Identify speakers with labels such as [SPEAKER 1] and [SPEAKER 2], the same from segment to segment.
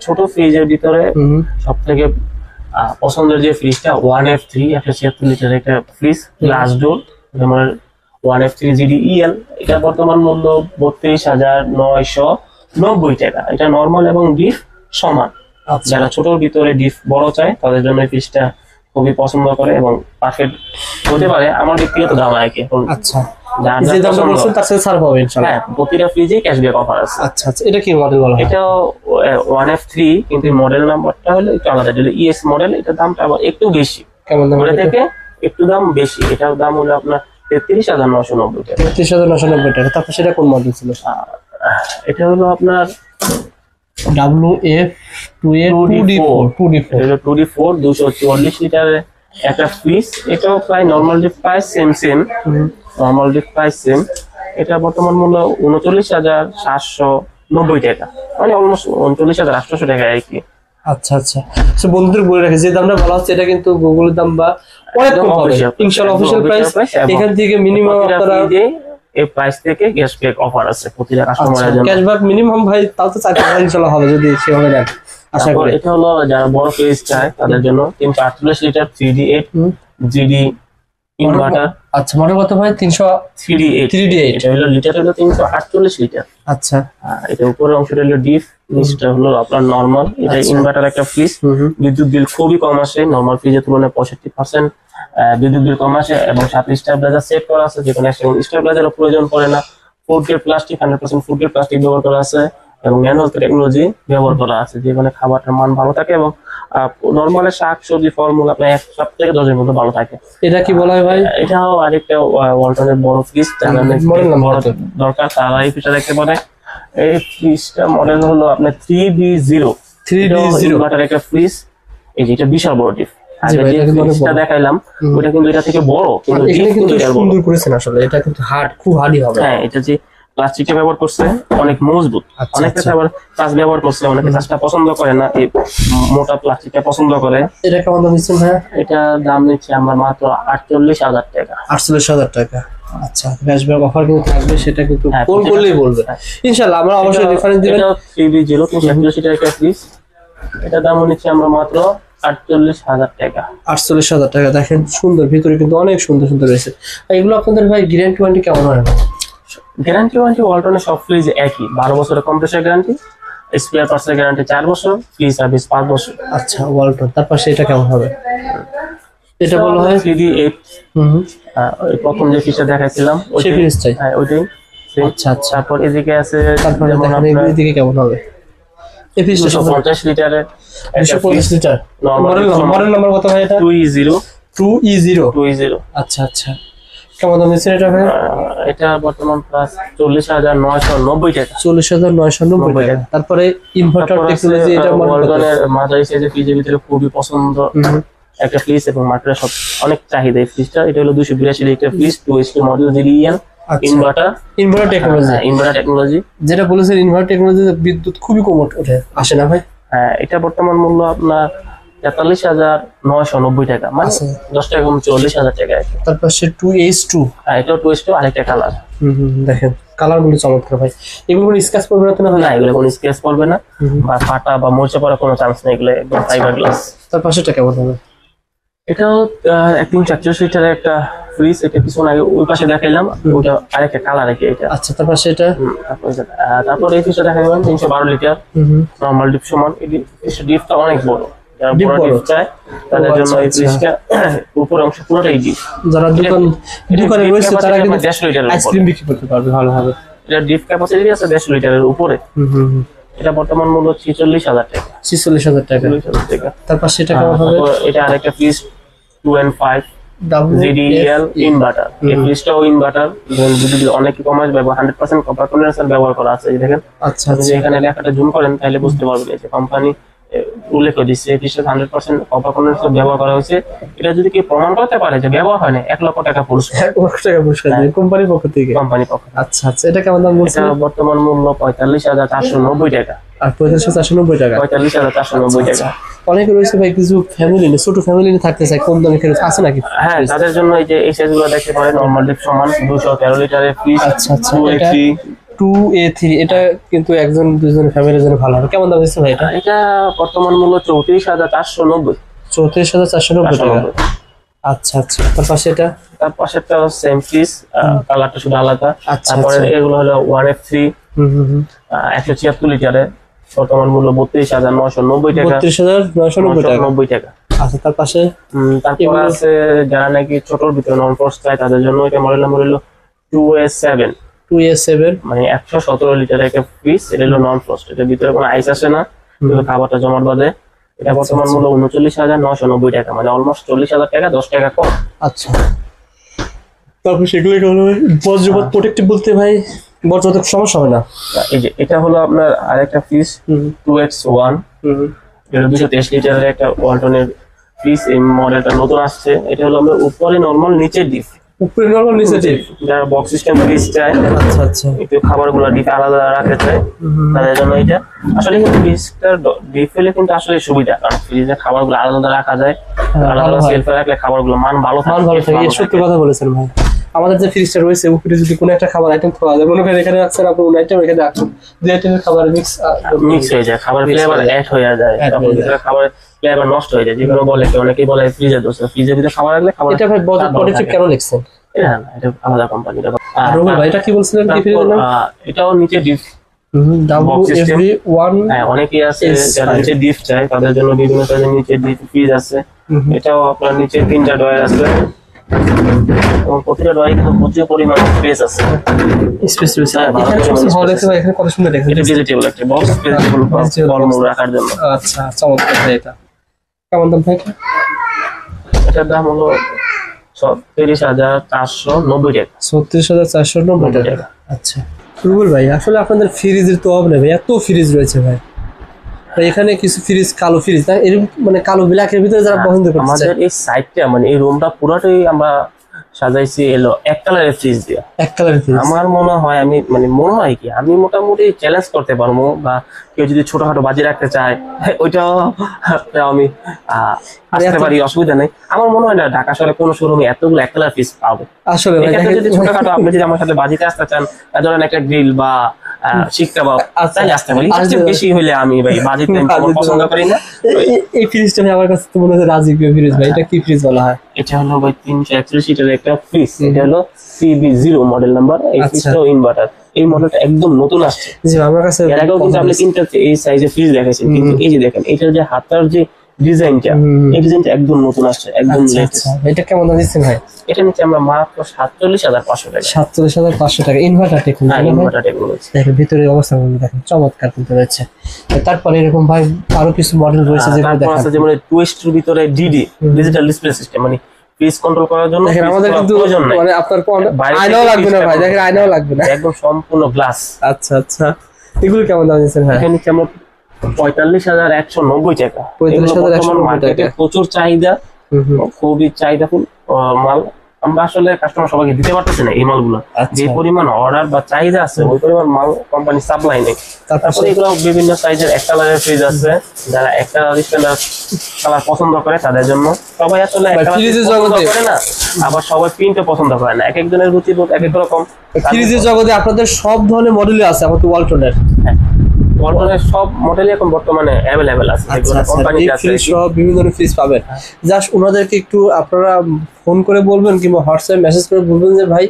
[SPEAKER 1] ছোট ফ্রিজের ভিতরে সবথেকে পছন্দের যে ফ্রিজটা 1F3 176 লিটার একটা ফ্রিজ, গ্লাস ডোর, যেমন 1F3 GDEL। এটা বর্তমান মূল্য 32,990 টাকা। এটা নরমাল এবং ডিপ সমান। যারা ছোটর ভিতরে ডিপ বড় চায় তাদের জন্য এই ফ্রিজটা খুবই পছন্দ করে এবং পারফেক্ট হতে পারে আমার ব্যক্তিগত ধারণা কি।
[SPEAKER 2] আচ্ছা, যে দামটা বলছেন তার সাথে ছাড় পাবে ইনশাআল্লাহ।
[SPEAKER 1] হ্যাঁ, প্রতিটা ফ্রিজে ক্যাশব্যাক অফার আছে।
[SPEAKER 2] আচ্ছা আচ্ছা, এটা কি মডেল বলা হয়?
[SPEAKER 1] এটা 1F3, কিন্তু মডেল নাম্বারটা হলো একটু আলাদা। এটা ES মডেল, এটার দামটা আবার একটু বেশি।
[SPEAKER 2] কেমন দাম?
[SPEAKER 1] ওটা থেকে একটু দাম বেশি। এটার দাম হলো আপনার 33,990 টাকা।
[SPEAKER 2] 33,990 টাকা। তারপর সেটা কোন মডেল ছিল?
[SPEAKER 1] এটা হলো আপনার
[SPEAKER 2] WF2D4
[SPEAKER 1] 244 লিটারের একটা ফ্রিজ। এটাও প্রায় normal deep price same normal deep price same. এটা বর্তমান মূল্য 39,790 টাকা, মানে অলমোস্ট 39,800 টাকা আর কি।
[SPEAKER 2] আচ্ছা আচ্ছা, তো বন্ধুদের বলে রাখি যে দামটা বলা হচ্ছে এটা কিন্তু গুগলের দাম বা অনেক কম হবে ইনশাআল্লাহ। অফিশিয়াল প্রাইস এখান থেকে মিনিমাম আপনারা
[SPEAKER 1] এই প্রাইস থেকে ক্যাশব্যাক অফার আছে প্রতিটা কাস্টমারের জন্য।
[SPEAKER 2] ক্যাশব্যাক মিনিমাম ভাই তাও তো 4,000 ইনশাআল্লাহ হবে যদি সেভাবে নেন আশা করি।
[SPEAKER 1] এটা হলো যারা বড় ফ্রিজ চায় তাদের জন্য 348 লিটার 3D8 GD ইনভার্টার।
[SPEAKER 2] আচ্ছা, মডেল কত ভাই?
[SPEAKER 1] 3D8 এটা হলো লিটার হলো 348 লিটার।
[SPEAKER 2] আচ্ছা,
[SPEAKER 1] এটা উপরের অংশটা হলো ডিপ, নিচটা হলো আপনার নরমাল। এটা ইনভার্টার একটা ফ্রিজ। বিদ্যুৎ বিল খুবই কম আসে, নরমাল ফ্রিজের তুলনায় 65% বিদ্যুৎ বিল কম আসে এবং সাথে স্টেবিলাইজার সেট করা আছে, যেখানে স্টেবিলাইজারের প্রয়োজন পড়ে না। Food grade plastic, 100% food grade plastic ব্যবহার করা আছে এবং ন্যানো টেকনোলজি ব্যবহার করা আছে, যেখানে খাবারটার মান ভালো থাকে এবং নরমাল শাক সবজি ফলমূল আপনার 1 সপ্তাহ থেকে 10 এর মধ্যে ভালো থাকে।
[SPEAKER 2] এটা কি বলা হয় ভাই?
[SPEAKER 1] এটাও আরেকটা ওয়ালটনের বড় ফ্রিজ, বড় দরকার তারা এই ফ্রিজটা দেখতে পারে। এই ফ্রিজটা মডেল হলো আপনার 3B0 ইনভার্টার একটা ফ্রিজ। এই যে এটা বিশাল বড় ডিপ। দেখাইলাম ওটা কিন্তু এটা থেকে বড়, কিন্তু
[SPEAKER 2] সুন্দর করেছেন আসলে। এটা কিন্তু খুব হার্ডই হবে।
[SPEAKER 1] হ্যাঁ, এটা যে প্লাস্টিকটা ব্যবহার করছে অনেক মজবুত। অনেকে আবার কাঁচ ব্যবহার করছে, অনেকে কাঁচটা পছন্দ করে না, এই মোটা প্লাস্টিকটা পছন্দ করে।
[SPEAKER 2] এটা কেমন দাম নিচ্ছেন ভাই?
[SPEAKER 1] এটা দাম নিচ্ছে আমরা মাত্র 48,000 টাকা।
[SPEAKER 2] 48,000 টাকা। আচ্ছা, ক্যাশব্যাক অফার কিন্তু থাকবে, সেটা কিন্তু ফোন করলেই বলবে ইনশাআল্লাহ। আমরা অবশ্যই রেফারেন্স দিবেন।
[SPEAKER 1] এটা 3B0 348 টাকা একটা ফ্রিজ। এটা দাম নিচ্ছে আমরা মাত্র 48,000 টাকা।
[SPEAKER 2] 48,000 টাকা। দেখেন সুন্দর, ভিতরে কিন্তু অনেক সুন্দর সুন্দর রয়েছে। এগুলো আপনাদের ভাই গ্যারান্টি ওয়ারেন্টি কেমন হয়?
[SPEAKER 1] গ্যারান্টি ওয়ারেন্টি ওয়ালটনের সব ফ্রিজ একই, 12 বছরের কম্প্রেসার গ্যারান্টি, স্পেয়ার পার্টসের গ্যারান্টি 4 বছর, ফ্রি সার্ভিস 5 বছর।
[SPEAKER 2] আচ্ছা, ওয়ালটন। তারপর সেটা কেমন হবে? এটা বলা হয়
[SPEAKER 1] 3D8। ওই প্রথম যে ফ্রিজটা দেখাইছিলাম
[SPEAKER 2] সেই ফ্রিজটাই।
[SPEAKER 1] হ্যাঁ, ওইটাই।
[SPEAKER 2] আচ্ছা আচ্ছা,
[SPEAKER 1] তারপর এদিকে আছে,
[SPEAKER 2] তারপর এদিকে কেমন হবে? এই ফ্রিজটা
[SPEAKER 1] 250 লিটারের
[SPEAKER 2] 250 লিটার। মডেল নাম্বার কত ভাই এটা? 2E0। আচ্ছা আচ্ছা, কেমন দাম দিচ্ছেন এটা ভাই?
[SPEAKER 1] এটা বর্তমান প্রাইস 40,990 টাকা।
[SPEAKER 2] 40,990 টাকা। তারপরে ইনভার্টার টেকনোলজি, এটা
[SPEAKER 1] ওয়ালটনের মাঝারি সাইজের ফ্রিজের ভিতরে খুবই পছন্দ একটা ফ্রিজ এবং মার্কেটে সব অনেক চাহিদা এই ফ্রিজটা। এটা হলো 282 litre fridge, 2HP model GDEL inverter technology.
[SPEAKER 2] যেটা বলেছেন ইনভার্টার টেকনোলজি, বিদ্যুৎ খুবই কম ওঠে, আসে না ভাই?
[SPEAKER 1] হ্যাঁ, এটা বর্তমান মূল্য আপনার 43,990 টাকা, মানে 10 টাকা কম 40,000 টাকা।
[SPEAKER 2] তারপর সে 2H2।
[SPEAKER 1] হ্যাঁ, এটা 2H2 আরেকটা কালার।
[SPEAKER 2] দেখেন কালার গুলো চমৎকার ভাই। এগুলো কোনো স্ক্র্যাচ পড়বে না তো?
[SPEAKER 1] না, এগুলো কোনো স্ক্র্যাচ পড়বে না বা ফাটা বা মরচে পড়ার কোনো চান্স নেই, এগুলো একদম ফাইবার গ্লাস।
[SPEAKER 2] তারপর সেটা কেমন হবে?
[SPEAKER 1] এটাও 348 লিটারের একটা ফ্রিজ। এটা পিছনে আগে ওই পাশে দেখাইলাম, ওটা আরেকটা কালার আছে এটা।
[SPEAKER 2] আচ্ছা, তারপর সেটা
[SPEAKER 1] তারপর এই ফ্রিজটা দেখাইলাম 312 লিটার নরমাল ডিপ সমান। এই ডিপটা অনেক বড়, যারা বড় ডিপ চায় তাদের জন্য এই ফ্রিজটা উপরের অংশ পুরোটাই ডিপ।
[SPEAKER 2] যারা দোকানে রয়েছে তারা কিন্তু 150 লিটারের আইসক্রিম বিক্রি করতে পারবে ভালো হবে।
[SPEAKER 1] এটা ডিপ ক্যাপাসিটি আছে 150 লিটারের উপরে। এটা বর্তমান মূল্য 46,000 টাকা।
[SPEAKER 2] 46,000 টাকা। তারপর সেটা কেমন হবে?
[SPEAKER 1] এটা আরেকটা ফ্রিজ 2N5 GDEL ইনভার্টার। এই ফ্রিজটাও ইনভার্টার, যদি অনেক কমাস ব্যবহার 100% কপার কন্ডেন্সার ব্যবহার করা আছে। এই দেখেন।
[SPEAKER 2] আচ্ছা,
[SPEAKER 1] যদি এখানে লেখাটা জুম করেন তাহলে বুঝতে পারবেন যে কোম্পানি উল্লেখ দিচ্ছে এই ফ্রিজটা 100% কপার কন্ডেন্সার ব্যবহার করা হয়েছে। এটা যদি কেউ প্রমাণ করতে পারে যে ব্যবহার হয় না, 1 লক্ষ টাকা পুরস্কার।
[SPEAKER 2] 1 লক্ষ টাকা পুরস্কার দেবে কোম্পানির পক্ষ থেকে। আচ্ছা আচ্ছা, এটা কেমন দাম বলছেন?
[SPEAKER 1] বর্তমান মূল্য 45,490 টাকা।
[SPEAKER 2] আর 45,490 টাকা।
[SPEAKER 1] 45,490 টাকা।
[SPEAKER 2] অনেকে রয়েছে ভাই কিছু ফ্যামিলি নিয়ে, ছোট ফ্যামিলি নিয়ে থাকতে চায়, কম দামে ফ্রিজ আছে নাকি?
[SPEAKER 1] হ্যাঁ, তাদের জন্য এই যে এই সাইজগুলো দেখতে পারেন। নরমাল ডিপ সমান 213 লিটারের ফ্রিজ।
[SPEAKER 2] আচ্ছা আচ্ছা, 2A3 এটা কিন্তু একজন দুজন ফ্যামিলির জন্য ভালো হবে। কেমন দাম দিচ্ছেন ভাই এটা?
[SPEAKER 1] এটা বর্তমান মূল্য 34,490।
[SPEAKER 2] 34,490 টাকা। আচ্ছা আচ্ছা, তার পাশে এটা?
[SPEAKER 1] তার পাশেরটা সেম পিস, কালারটা শুধু আলাদা।
[SPEAKER 2] আচ্ছা,
[SPEAKER 1] তারপরে
[SPEAKER 2] আচ্ছা।
[SPEAKER 1] এগুলো হলো 1F3 176 লিটারে, বর্তমান মূল্য 32,990 টাকা।
[SPEAKER 2] 32,990 টাকা। আচ্ছা, তার পাশে?
[SPEAKER 1] তারপর আছে যারা নাকি ছোটর ভিতরে নন ফ্রস্ট চায় তাদের জন্য এটা মডেল নাম্বার হলো
[SPEAKER 2] 2A7
[SPEAKER 1] মানে 117 লিটারের একটা ফ্রিজ। এটা হলো নন ফ্রস্ট, এটার ভিতরে কোনো আইস আসে না, কিন্তু খাবারটা জমাট বাঁধে। এটা বর্তমান মূল্য 39,990 টাকা, মানে অলমোস্ট 40,000 টাকা, 10 টাকা কম।
[SPEAKER 2] আচ্ছা, তারপর সেগুলো কেমন হবে? বজ্রপাত প্রোটেক্টিভ বলতে ভাই বজ্রপাত সমস্যা হবে না?
[SPEAKER 1] এই যে এটা হলো আপনার আরেকটা ফ্রিজ 2X1, এটা 223 লিটারের একটা ওয়ালটনের ফ্রিজ। এই মডেলটা নতুন আসছে। এটা হলো আমরা উপরে নরমাল, নিচে ডিপ।
[SPEAKER 2] উপরে নরমাল, নিচে ডিপ।
[SPEAKER 1] যারা বক্স সিস্টেম ফ্রিজ চায়,
[SPEAKER 2] আচ্ছা আচ্ছা,
[SPEAKER 1] একটু খাবারগুলো ডিপ আলাদা রাখতে চায়, তাদের জন্য এটা আসলে কিন্তু ফ্রিজটার ডিপ হলে কিন্তু আসলে সুবিধা, কারণ ফ্রিজে খাবারগুলো আলাদা রাখা যায়, আলাদা সেলফে রাখলে খাবারগুলো মান ভালো থাকে।
[SPEAKER 2] সত্যি কথা বলেছেন ভাই। আমাদের যে ফ্রিজটা রয়েছে উপরে যদি কোনো একটা খাবার আইটেম খাওয়া যায়, মনে করেন এখানে রাখছেন আপনি কোনো আইটেম, এখানে রাখছেন, দুই আইটেমের খাবার মিক্স
[SPEAKER 1] হয়ে যায়, খাবার ফ্লেভার অ্যাড হয়ে যায়, তখন খাবারের ফ্লেভার নষ্ট হয়ে যায়। যেগুলো বলে অনেকেই বলে ফ্রিজের দোষ, ফ্রিজের ভিতরে খাবার রাখলে খাবার।
[SPEAKER 2] এটা ভাই পজিটিভ কেন লিখছেন?
[SPEAKER 1] এটা আলাদা কোম্পানি।
[SPEAKER 2] রুবেল ভাই এটা কি বলছিলেন? কি ফ্রিজের নাম?
[SPEAKER 1] এটাও নিচে ডিপ
[SPEAKER 2] WFV1।
[SPEAKER 1] অনেকেই আছে যারা নিচে ডিপ চায়, তাদের জন্য বিভিন্ন সাইজের নিচে ডিপ ফ্রিজ আছে। এটাও আপনার নিচে 3টা ডয়ার আছে, এবং প্রতিটা ডয়ারে কিন্তু প্রচুর পরিমাণ স্পেস আছে।
[SPEAKER 2] স্পেস রয়েছে এখানে কত সুন্দর দেখেন।
[SPEAKER 1] এটা ডিজিটাল একটা বক্স, ফলমূল রাখার জন্য।
[SPEAKER 2] আচ্ছা, চমৎকার ভাই। এটা কেমন দাম ভাই?
[SPEAKER 1] এটার দাম হলো 36,490 টাকা।
[SPEAKER 2] 36,490 টাকা। আচ্ছা রুবেল ভাই, আসলে আপনাদের ফ্রিজের তো অভাব নেই ভাই, এত ফ্রিজ রয়েছে ভাই। এখানে কিছু ফ্রিজ কালো ফ্রিজ না, এরকম মানে কালো ব্ল্যাকের ভিতরে যারা পছন্দ করছে।
[SPEAKER 1] আমাদের এই সাইডটা মানে এই রুমটা পুরোটাই আমরা সাজাইছি এলো এক কালারের ফ্রিজ দিয়ে।
[SPEAKER 2] এক কালারের ফ্রিজ
[SPEAKER 1] আমার মনে হয় মনে হয় কি আমি মোটামুটি চ্যালেঞ্জ করতে পারবো, বা কেউ যদি ছোটখাটো বাজি রাখতে চায় ওইটাও আমি আসতে পারি, অসুবিধা নেই। আমার মনে হয় না ঢাকা শহরে কোনো শোরুমে এতগুলো এক কালার ফ্রিজ পাবে।
[SPEAKER 2] আসলে
[SPEAKER 1] যদি ছোটখাটো আপনি যদি আমার সাথে বাজিতে আসতে চান, ধরেন একটা গ্রিল বা শিক কাবাব, তাহলে আসতে পারি। বেশি হইলে আমি ভাই বাজিতে পছন্দ করি না।
[SPEAKER 2] এই ফ্রিজটা আমার কাছে তো মনে হয় রাজকীয় ফ্রিজ ভাই। এটা কি ফ্রিজ বলা হয়?
[SPEAKER 1] এটা হলো ভাই 341 লিটারের একটা ফ্রিজ। এটা হলো CB0 মডেল নাম্বার। এই ফ্রিজটাও ইনভার্টার। এই মডেলটা একদম নতুন আসছে।
[SPEAKER 2] জি, আমার কাছে
[SPEAKER 1] এর আগেও কিন্তু আপনি তিনটা এই সাইজের ফ্রিজ দেখেছেন, কিন্তু এই যে দেখেন এটার যে হাতার যে ডিজাইনটা, এই ডিজাইনটা একদম নতুন আসছে, একদম লেটেস্ট।
[SPEAKER 2] এটা কেমন দাম দিচ্ছেন ভাই?
[SPEAKER 1] এটা নিচে আমরা মাত্র 47,500 টাকা।
[SPEAKER 2] 47,500 টাকা। Inverter technology.
[SPEAKER 1] Inverter technology.
[SPEAKER 2] দেখেন ভিতরে অবস্থা দেখেন, চমৎকার কিন্তু রয়েছে। তারপরে এরকম ভাই আরো কিছু মডেল রয়েছে যেগুলো দেখেন,
[SPEAKER 1] যেমন টুইস্টের ভিতরে ডিডি ডিজিটাল ডিসপ্লে সিস্টেম, মানে ফ্রিজ কন্ট্রোল করার জন্য
[SPEAKER 2] আমাদের কিন্তু মানে আপনার আয়নাও লাগবে না ভাই। দেখেন আয়নাও লাগবে না,
[SPEAKER 1] একদম সম্পূর্ণ গ্লাস।
[SPEAKER 2] আচ্ছা আচ্ছা, এগুলো কেমন দাম দিচ্ছেন ভাই?
[SPEAKER 1] এখানে নিচে আমরা 45,190 টাকা।
[SPEAKER 2] 45,190 টাকা।
[SPEAKER 1] প্রচুর চাহিদা, খুবই চাহিদাফুল মাল। আমরা আসলে কাস্টমার সবাইকে দিতে পারতেছি না এই মালগুলো। যে পরিমাণ অর্ডার বা চাহিদা আছে ওই পরিমাণ মাল কোম্পানি সাপ্লাই নেই। তারপরে এগুলো বিভিন্ন সাইজের এক কালারের ফ্রিজ আছে, যারা এক কালার স্ট্যান্ডার্ড কালার পছন্দ করে তাদের জন্য। সবাই আসলে এক কালার পছন্দ করে না, আবার সবাই প্রিন্টও পছন্দ করে না। এক একজনের রুচি এক এক রকম।
[SPEAKER 2] ফ্রিজের জগতে আপনাদের সব ধরনের মডেলই আছে আমাদের ওয়ালটনের।
[SPEAKER 1] ওয়ালটনের সব মডেলই এখন বর্তমানে অ্যাভেলেবেল আছে। কোম্পানিতে আছে
[SPEAKER 2] সব বিভিন্ন ধরনের ফ্রিজ পাবেন। জাস্ট ওনাদেরকে একটু আপনারা ফোন করে বলবেন কিংবা হোয়াটসঅ্যাপ মেসেজ করে বলবেন যে ভাই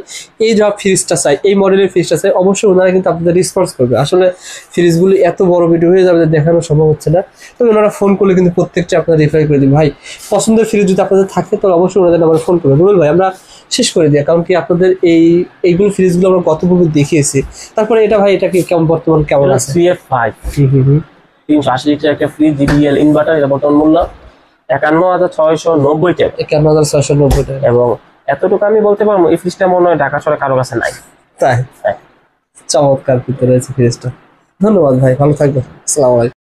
[SPEAKER 2] এই যা ফ্রিজটা চাই, এই মডেলের ফ্রিজটা চাই। অবশ্যই ওনারা কিন্তু আপনাদের রেসপন্স করবে। আসলে ফ্রিজগুলি এত বড় ভিডিও হয়ে যাবে দেখানো সম্ভব হচ্ছে না, তবে ওনারা ফোন করলে কিন্তু প্রত্যেকটা আপনারা রিপ্লাই করে দিন। ভাই পছন্দের ফ্রিজ যদি আপনাদের থাকে তাহলে অবশ্যই ওনাদের নাম্বারে ফোন করবেন। রুবেল ভাই, আমরা শেষ করে দিই, কারণ কি আপনাদের এইগুলো ফ্রিজগুলো আমরা গত পূর্বে দেখিয়েছি। তারপরে এটা ভাই, এটা কি কেমন বর্তমান কেমন আছে?
[SPEAKER 1] 380 লিটার একটা ফ্রিজ জিবিএল ইনভার্টার। এটা বর্তমান মূল্য 51,690 টাকা।
[SPEAKER 2] 51,690 টাকা।
[SPEAKER 1] এবং এতটুকু আমি বলতে পারবো এই ফ্রিজটা মনে হয় ঢাকা শহরে কারো কাছে নাই।
[SPEAKER 2] তাই চমৎকার ভিতরে রয়েছে ফ্রিজটা। ধন্যবাদ ভাই, ভালো থাকবেন। আসসালামু আলাইকুম।